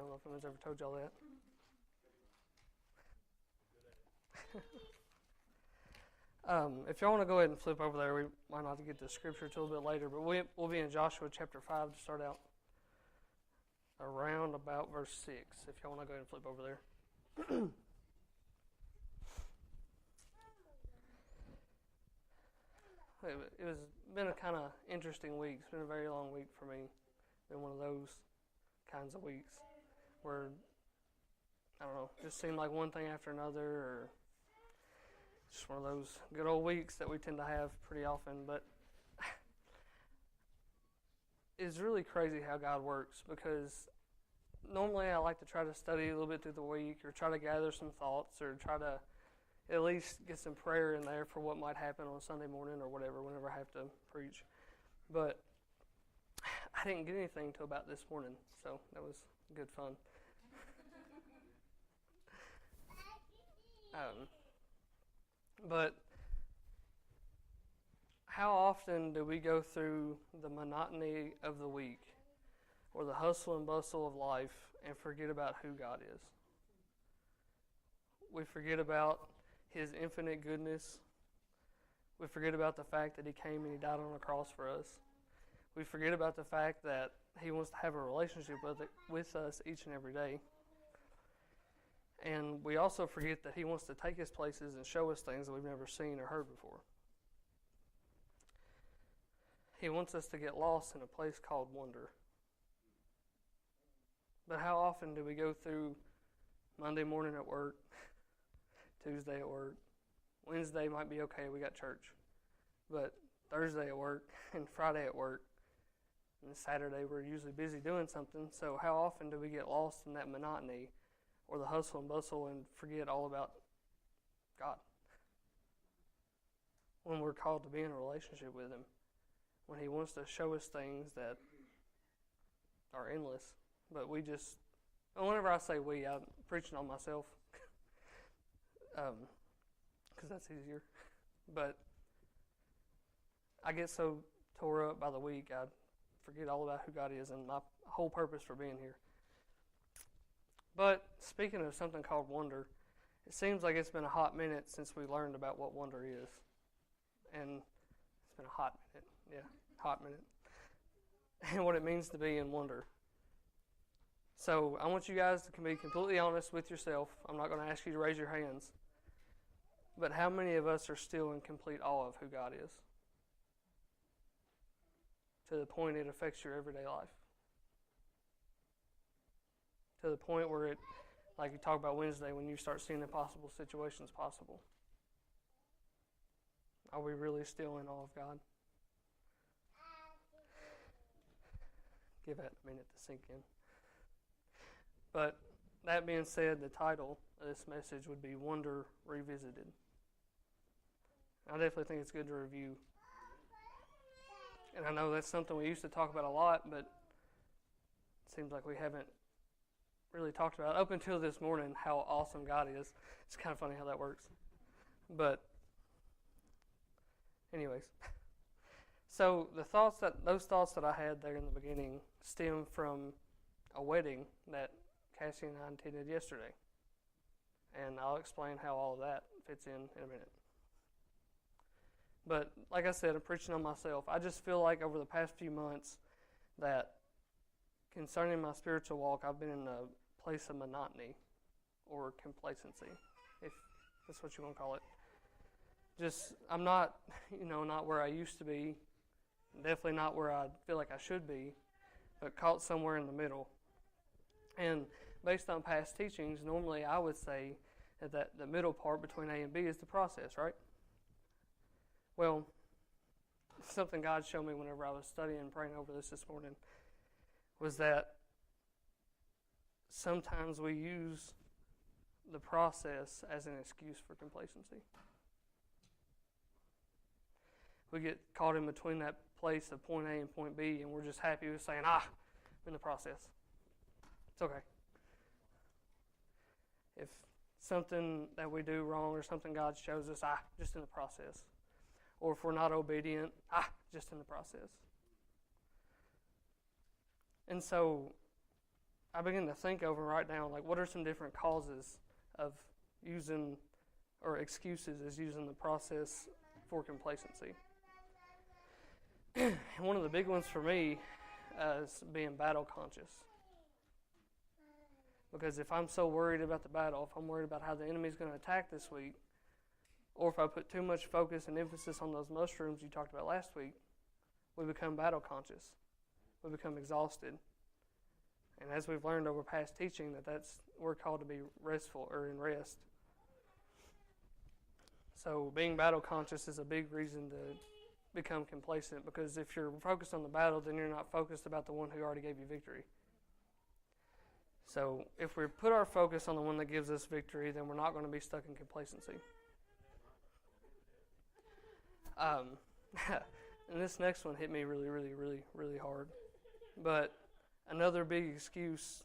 don't know if anyone's ever told y'all that. If y'all want to go ahead and flip over there, we might not get to scripture till a little bit later, but we'll be in Joshua chapter 5 to start out around about verse 6, if y'all want to go ahead and flip over there. It was been a kind of interesting week. It's been a very long week for me. Been one of those kinds of weeks where, I don't know, just seemed like one thing after another, or just one of those good old weeks that we tend to have pretty often. But it's really crazy how God works, because normally I like to try to study a little bit through the week, or try to gather some thoughts, or try to at least get some prayer in there for what might happen on Sunday morning or whatever, whenever I have to preach. But I didn't get anything until about this morning, so that was good fun. But how often do we go through the monotony of the week, or the hustle and bustle of life, and forget about who God is? We forget about His infinite goodness. We forget about the fact that He came and He died on the cross for us. We forget about the fact that He wants to have a relationship with us each and every day. And we also forget that He wants to take us places and show us things that we've never seen or heard before. He wants us to get lost in a place called wonder. But how often do we go through Monday morning at work, Tuesday at work, Wednesday might be okay, we got church, but Thursday at work and Friday at work, and Saturday we're usually busy doing something. So how often do we get lost in that monotony or the hustle and bustle and forget all about God? When we're called to be in a relationship with Him, when He wants to show us things that are endless, but we just, and whenever I say we, I'm preaching on myself, because that's easier. But I get so tore up by the week, I forget all about who God is and my whole purpose for being here. But speaking of something called wonder, it seems like it's been a hot minute since we learned about what wonder is. And it's been a hot minute. Yeah, hot minute. And what it means to be in wonder. So I want you guys to be completely honest with yourself. I'm not going to ask you to raise your hands. But how many of us are still in complete awe of who God is? To the point it affects your everyday life. To the point where it, like you talk about Wednesday, when you start seeing impossible situations possible. Are we really still in awe of God? Give that a minute to sink in. But that being said, the title of this message would be Wonder Revisited. I definitely think it's good to review. And I know that's something we used to talk about a lot, but it seems like we haven't really talked about up until this morning how awesome God is. It's kind of funny how that works. But anyways, so those thoughts that I had there in the beginning stem from a wedding that Cassie and I attended yesterday. And I'll explain how all of that fits in a minute. But like I said, I'm preaching on myself. I just feel like over the past few months that concerning my spiritual walk, I've been in a place of monotony or complacency, if that's what you want to call it. Just, I'm not, not where I used to be, definitely not where I feel like I should be, but caught somewhere in the middle. And based on past teachings, normally I would say that the middle part between A and B is the process, right? Well, something God showed me whenever I was studying and praying over this morning was that sometimes we use the process as an excuse for complacency. We get caught in between that place of point A and point B, and we're just happy with saying, I'm in the process. It's okay. If something that we do wrong or something God shows us, just in the process. Or if we're not obedient, just in the process. And so, I begin to think over right now, like, what are some different causes of using, or excuses as using the process for complacency? And one of the big ones for me is being battle conscious. Because if I'm so worried about the battle, if I'm worried about how the enemy's going to attack this week, or if I put too much focus and emphasis on those mushrooms you talked about last week, we become battle conscious. We become exhausted. And as we've learned over past teaching, we're called to be restful, or in rest. So being battle conscious is a big reason to become complacent, because if you're focused on the battle, then you're not focused about the one who already gave you victory. So if we put our focus on the one that gives us victory, then we're not going to be stuck in complacency. And this next one hit me really, really, really, really hard. But another big excuse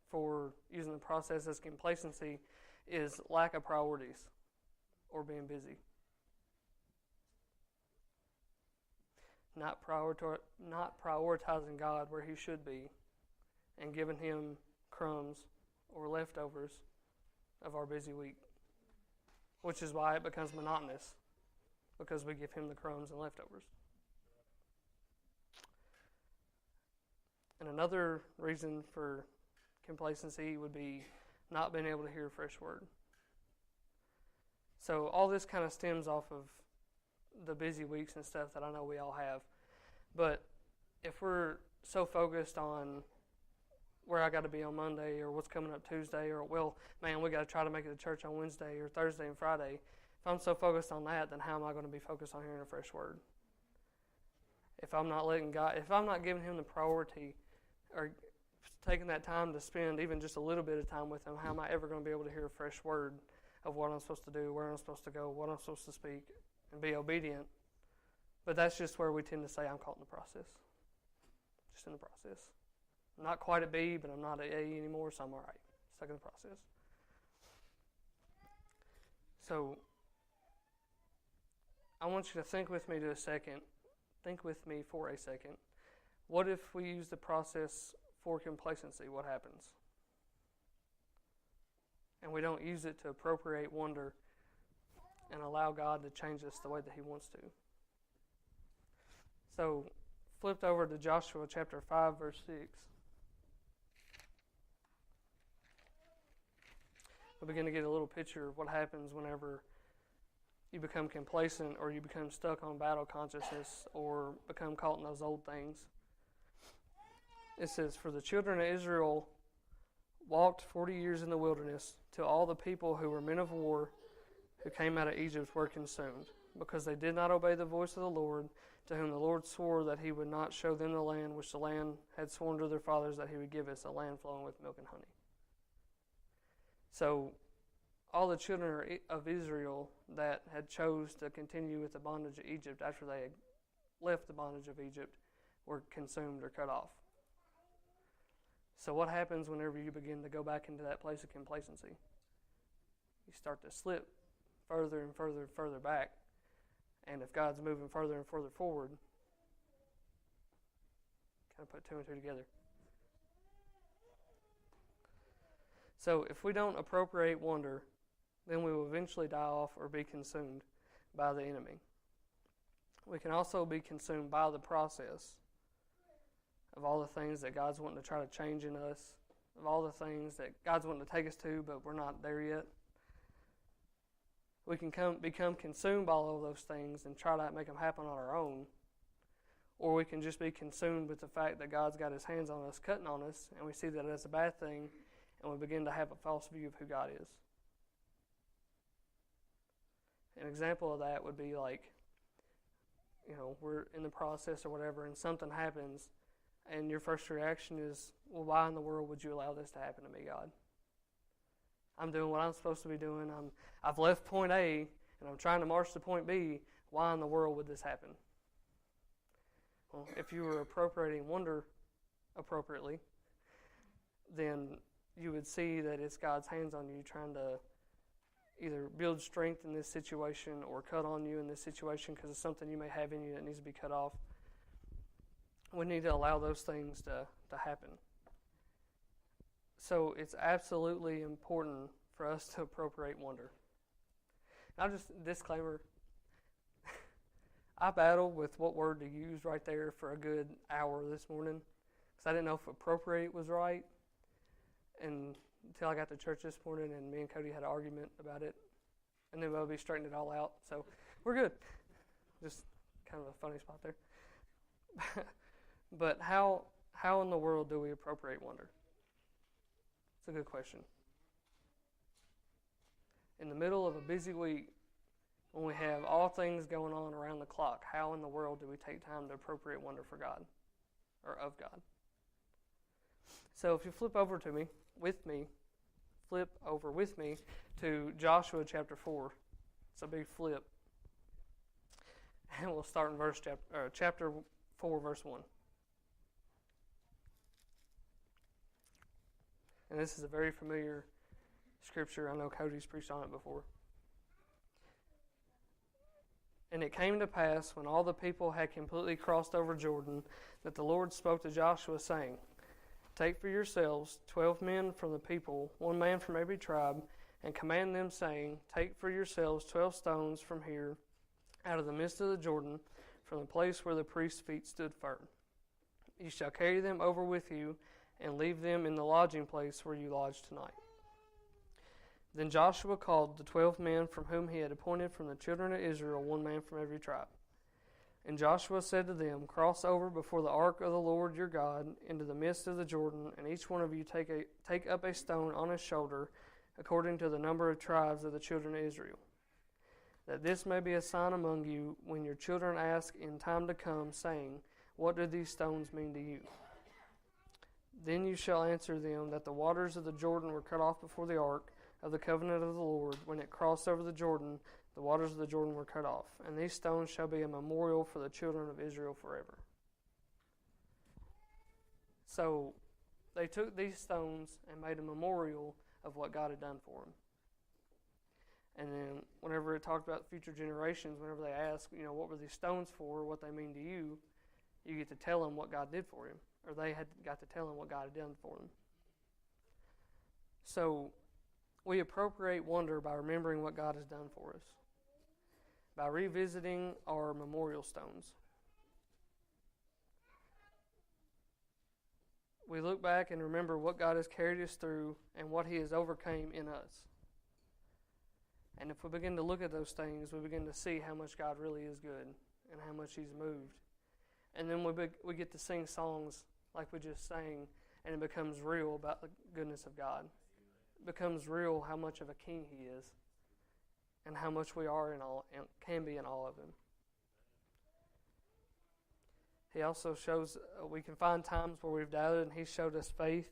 for using the process as complacency is lack of priorities or being busy. Not prioritizing God where He should be and giving Him crumbs or leftovers of our busy week, which is why it becomes monotonous, because we give Him the crumbs and leftovers. And another reason for complacency would be not being able to hear a fresh word. So all this kind of stems off of the busy weeks and stuff that I know we all have. But if we're so focused on where I got to be on Monday, or what's coming up Tuesday, or, well, man, we got to try to make it to church on Wednesday or Thursday and Friday. If I'm so focused on that, then how am I going to be focused on hearing a fresh word? If I'm not letting God, if I'm not giving Him the priority, or taking that time to spend even just a little bit of time with Him, how am I ever going to be able to hear a fresh word of what I'm supposed to do, where I'm supposed to go, what I'm supposed to speak, and be obedient? But that's just where we tend to say, I'm caught in the process. Just in the process. I'm not quite at B, but I'm not at A anymore, so I'm all right. Stuck in the process. So I want you to think with me for a second. What if we use the process for complacency? What happens? And we don't use it to appropriate wonder and allow God to change us the way that He wants to. So flipped over to Joshua chapter 5, verse 6. We begin to get a little picture of what happens whenever you become complacent, or you become stuck on battle consciousness, or become caught in those old things. It says, "For the children of Israel walked 40 years in the wilderness, till all the people who were men of war who came out of Egypt were consumed, because they did not obey the voice of the Lord, to whom the Lord swore that He would not show them the land which the land had sworn to their fathers that He would give us, a land flowing with milk and honey." So all the children of Israel that had chose to continue with the bondage of Egypt after they had left the bondage of Egypt were consumed or cut off. So what happens whenever you begin to go back into that place of complacency? You start to slip further and further and further back. And if God's moving further and further forward, kind of put two and two together. So if we don't appropriate wonder, then we will eventually die off or be consumed by the enemy. We can also be consumed by the process of all the things that God's wanting to try to change in us, of all the things that God's wanting to take us to, but we're not there yet. We can become consumed by all of those things and try to make them happen on our own. Or we can just be consumed with the fact that God's got His hands on us, cutting on us, and we see that as a bad thing, and we begin to have a false view of who God is. An example of that would be like, we're in the process or whatever, and something happens, and your first reaction is, well, why in the world would you allow this to happen to me, God? I'm doing what I'm supposed to be doing. I've left point A, and I'm trying to march to point B. Why in the world would this happen? Well, if you were appropriating wonder appropriately, then you would see that it's God's hands on you trying to either build strength in this situation or cut on you in this situation because of something you may have in you that needs to be cut off. We need to allow those things to happen. So it's absolutely important for us to appropriate wonder. Now, just disclaimer, I battled with what word to use right there for a good hour this morning because I didn't know if appropriate was right. And until I got to church this morning and me and Cody had an argument about it. And then Bobby straightened it all out. So we're good. Just kind of a funny spot there. But how in the world do we appropriate wonder? It's a good question. In the middle of a busy week, when we have all things going on around the clock, how in the world do we take time to appropriate wonder for God or of God? So if you flip over with me to Joshua chapter 4. It's a big flip. And we'll start in chapter 4, verse 1. And this is a very familiar scripture. I know Cody's preached on it before. And it came to pass, when all the people had completely crossed over Jordan, that the Lord spoke to Joshua, saying, Take for yourselves 12 men from the people, 1 man from every tribe, and command them, saying, Take for yourselves 12 stones from here, out of the midst of the Jordan, from the place where the priest's feet stood firm. You shall carry them over with you, and leave them in the lodging place where you lodge tonight. Then Joshua called the 12 men from whom he had appointed from the children of Israel, 1 man from every tribe. And Joshua said to them, Cross over before the ark of the Lord your God into the midst of the Jordan, and each one of you take up a stone on his shoulder, according to the number of tribes of the children of Israel. That this may be a sign among you when your children ask in time to come, saying, What do these stones mean to you? Then you shall answer them that the waters of the Jordan were cut off before the ark of the covenant of the Lord. When it crossed over the Jordan, the waters of the Jordan were cut off. And these stones shall be a memorial for the children of Israel forever. So they took these stones and made a memorial of what God had done for them. And then whenever it talked about future generations, whenever they ask, what were these stones for, what they mean to you, you get to tell them what God did for him. Or they had got to tell him what God had done for them. So we appropriate wonder by remembering what God has done for us, by revisiting our memorial stones. We look back and remember what God has carried us through and what he has overcame in us. And if we begin to look at those things, we begin to see how much God really is good and how much he's moved. And then we get to sing songs like we just sang, and it becomes real about the goodness of God. It becomes real how much of a king he is and how much we are in all and can be in all of him. He also shows we can find times where we've doubted, and he showed us faith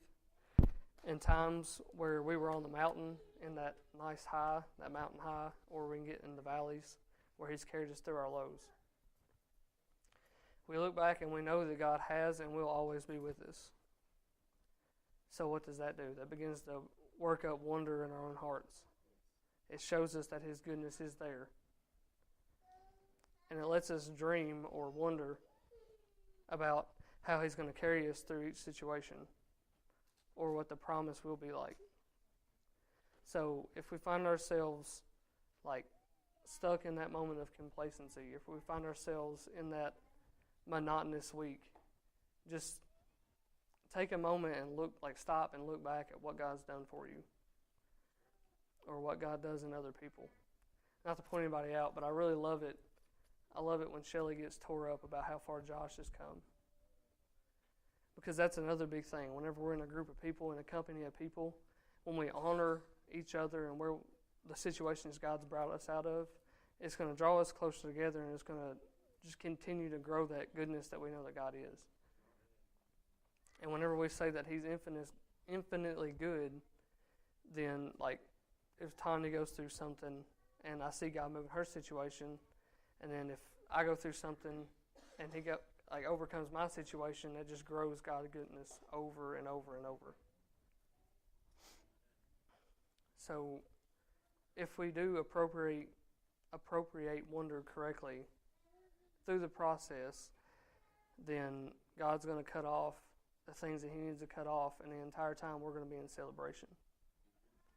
in times where we were on the mountain in that nice high, that mountain high, or we can get in the valleys where he's carried us through our lows. We look back and we know that God has and will always be with us. So what does that do? That begins to work up wonder in our own hearts. It shows us that his goodness is there. And it lets us dream or wonder about how he's going to carry us through each situation or what the promise will be like. So if we find ourselves stuck in that moment of complacency, if we find ourselves in that monotonous week, just take a moment and stop and look back at what God's done for you or what God does in other people. Not to point anybody out, but I really love it. I love it when Shelly gets tore up about how far Josh has come. Because that's another big thing. Whenever we're in a group of people, in a company of people, when we honor each other and where the situations God's brought us out of, it's going to draw us closer together, and it's going to just continue to grow that goodness that we know that God is. And whenever we say that he's infinitely good, then if Tanya goes through something and I see God moving her situation, and then if I go through something and he overcomes my situation, that just grows God's goodness over and over and over. So if we do appropriate wonder correctly through the process, then God's going to cut off the things that he needs to cut off, and the entire time we're going to be in celebration.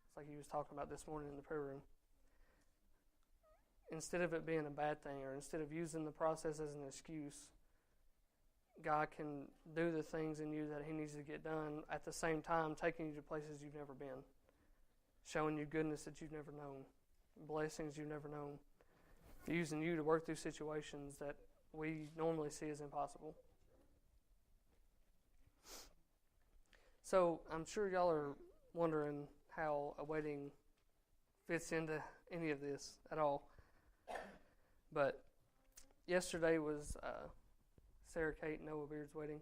It's like he was talking about this morning in the prayer room. Instead of it being a bad thing, or instead of using the process as an excuse, God can do the things in you that he needs to get done, at the same time taking you to places you've never been, showing you goodness that you've never known, blessings you've never known, using you to work through situations that we normally see as impossible. So I'm sure y'all are wondering how a wedding fits into any of this at all. But yesterday was Sarah Kate and Noah Beard's wedding.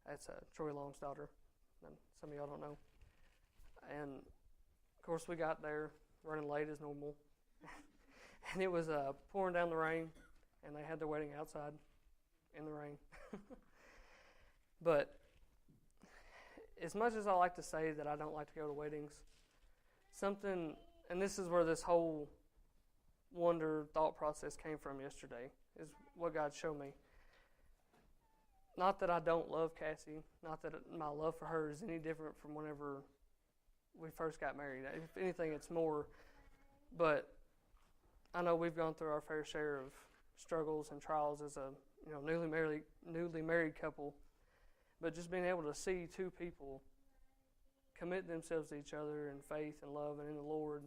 That's Troy Long's daughter. And some of y'all don't know. And of course we got there running late as normal. And it was pouring down the rain, and they had their wedding outside in the rain. But as much as I like to say that I don't like to go to weddings, something, and this is where this whole wonder thought process came from yesterday, is what God showed me. Not that I don't love Cassie, not that my love for her is any different from whenever we first got married. If anything, it's more. But I know we've gone through our fair share of struggles and trials as a newly married couple. But just being able to see two people commit themselves to each other in faith and love and in the Lord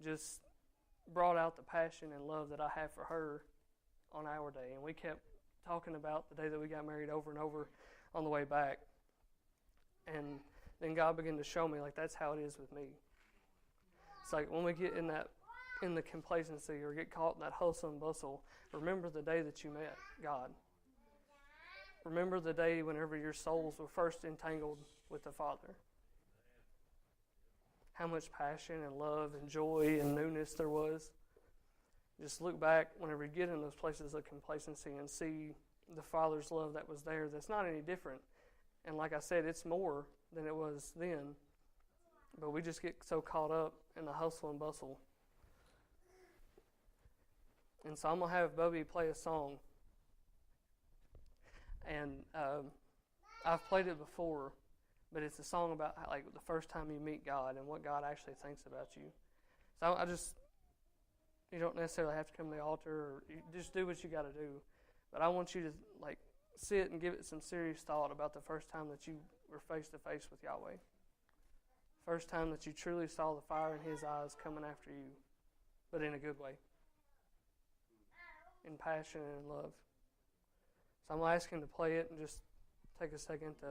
just brought out the passion and love that I have for her on our day. And we kept talking about the day that we got married over and over on the way back. And then God began to show me, like, that's how it is with me. It's like when we get in the complacency or get caught in that hustle and bustle, remember the day that you met God. Remember the day whenever your souls were first entangled with the Father. How much passion and love and joy and newness there was. Just look back whenever you get in those places of complacency and see the Father's love that was there that's not any different. And like I said, it's more than it was then. But we just get so caught up in the hustle and bustle. And so I'm going to have Bubby play a song. And I've played it before, but it's a song about like the first time you meet God and what God actually thinks about you. So you don't necessarily have to come to the altar, or you just do what you got to do. But I want you to like sit and give it some serious thought about the first time that you were face to face with Yahweh. First time that you truly saw the fire in his eyes coming after you, but in a good way. In passion and in love. So I'm going to ask him to play it and just take a second to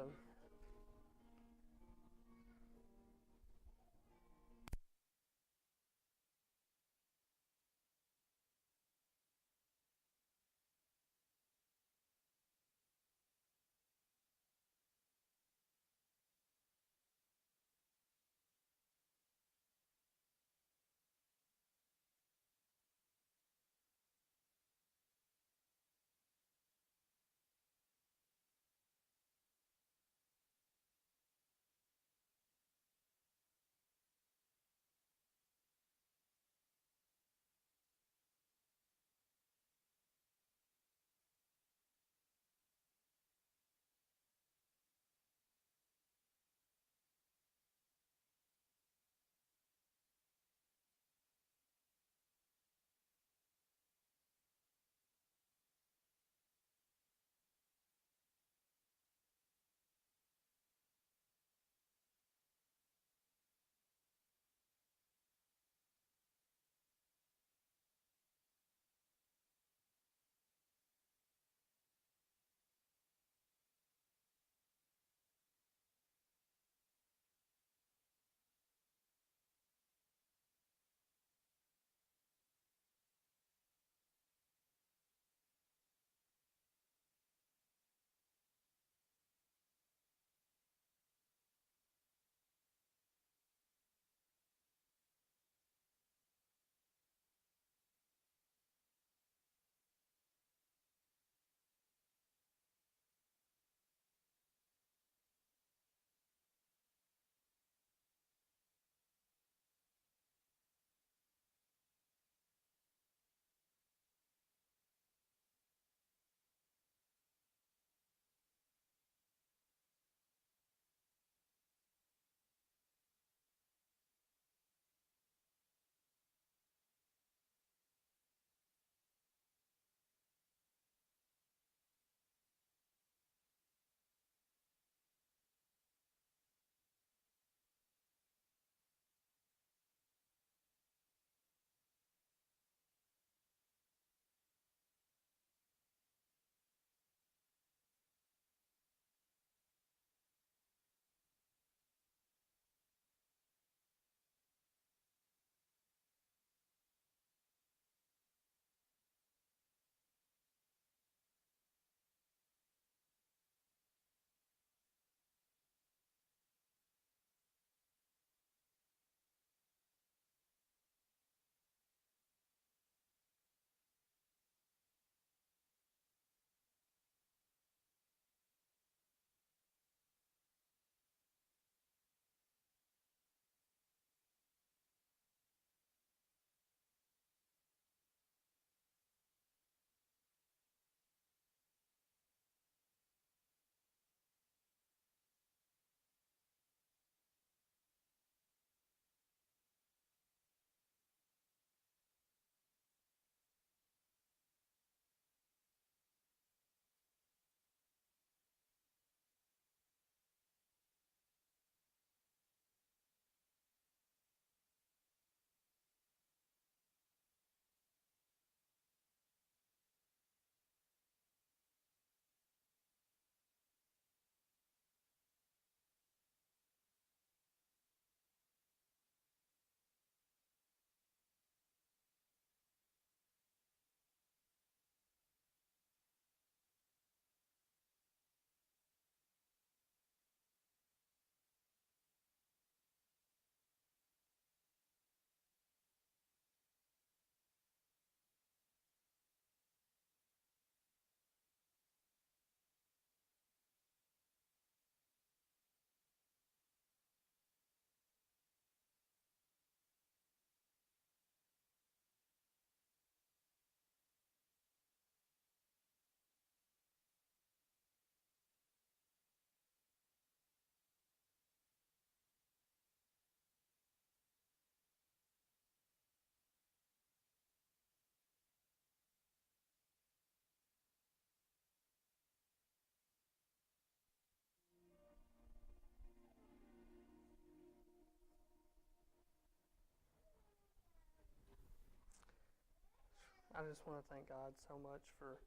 I just want to thank God so much for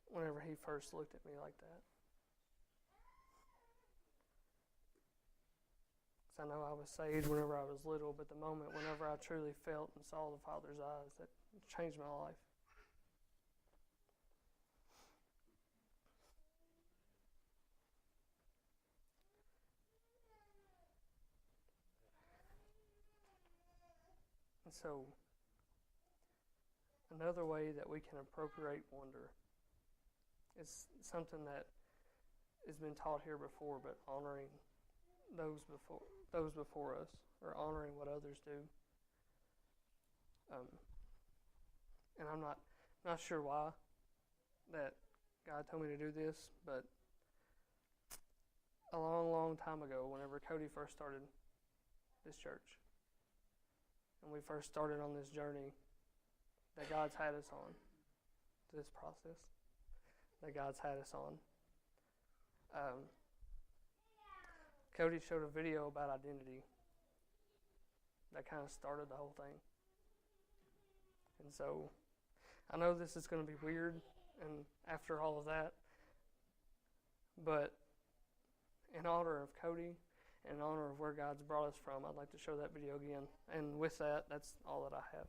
whenever He first looked at me like that. Because I know I was saved whenever I was little, but the moment whenever I truly felt and saw the Father's eyes, that changed my life. And so, another way that we can appropriate wonder is something that has been taught here before, but honoring those before us, or honoring what others do. And I'm not sure why that God told me to do this, but a long, long time ago, whenever Cody first started this church, and we first started on this journey that God's had us on, this process that God's had us on, Cody showed a video about identity that kind of started the whole thing. And so I know this is going to be weird and after all of that, but in honor of Cody and in honor of where God's brought us from, I'd like to show that video again. And with that, that's all that I have.